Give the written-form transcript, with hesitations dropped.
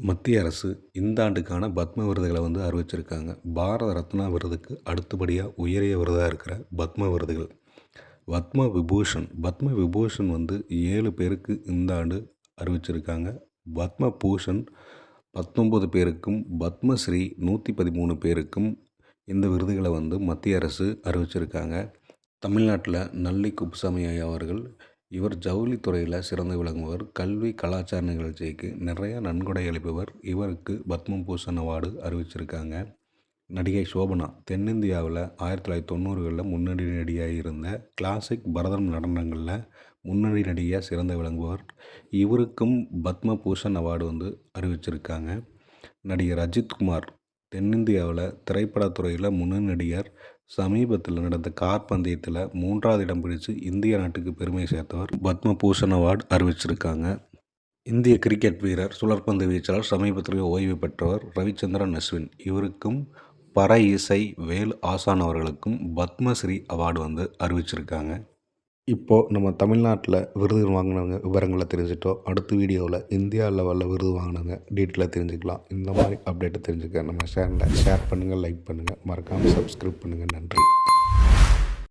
மத்திய அரசு இந்த ஆண்டுக்கான பத்ம விருதுகளை அறிவிச்சிருக்காங்க. பாரத ரத்னா விருதுக்கு அடுத்தபடியாக உயரிய விருதாக இருக்கிற பத்ம விருதுகள். பத்ம விபூஷன் 7 பேருக்கு இந்த ஆண்டு அறிவிச்சிருக்காங்க. பத்ம பூஷன் 19 பேருக்கும், பத்மஸ்ரீ 113 பேருக்கும் இந்த விருதுகளை மத்திய அரசு அறிவிச்சிருக்காங்க. தமிழ்நாட்டில் நல்லி குப்புசாமி ஐயா அவர்கள், இவர் ஜவுளித்துறையில் சிறந்து விளங்குபவர். கல்வி கலாச்சார நிகழ்ச்சிக்கு நிறைய நன்கொடை அளிப்பவர். இவருக்கு பத்ம பூஷன் அவார்டு அறிவிச்சிருக்காங்க. நடிகை சோபனா தென்னிந்தியாவில் 1990களில் முன்னணி நடிகையாக இருந்த கிளாசிக் பரதம் நடனங்களில் முன்னணி நடிகையாக சிறந்து விளங்குபவர். இவருக்கும் பத்ம பூஷன் அவார்டு அறிவிச்சிருக்காங்க. நடிகர் அஜித்குமார் தென்னிந்தியாவில் திரைப்படத்துறையில் முன்னணி நடிகர். சமீபத்தில் நடந்த கார் பந்தயத்தில் 3வது இடம் பிடித்து இந்திய நாட்டுக்கு பெருமை சேர்த்தவர். பத்ம பூஷன் அவார்டு அறிவிச்சிருக்காங்க. இந்திய கிரிக்கெட் வீரர், சுழற்பந்து வீச்சாளர், சமீபத்தில் ஓய்வு பெற்றவர் ரவிச்சந்திரன் அஸ்வின். இவருக்கும் பற இசை வேல் ஆசான் அவர்களுக்கும் பத்மஸ்ரீ அவார்டு அறிவிச்சிருக்காங்க. இப்போது நம்ம தமிழ்நாட்டில் விருது வாங்கினவங்க விவரங்களை தெரிஞ்சிட்டோம். அடுத்த வீடியோவில் இந்தியா லெவலில் விருது வாங்கினவங்க டீட்டெயிலாக தெரிஞ்சுக்கலாம். இந்த மாதிரி அப்டேட்டை தெரிஞ்சுக்க நம்ம சேனலை ஷேர் பண்ணுங்கள், லைக் பண்ணுங்கள், மறக்காமல் சப்ஸ்கிரைப் பண்ணுங்கள். நன்றி.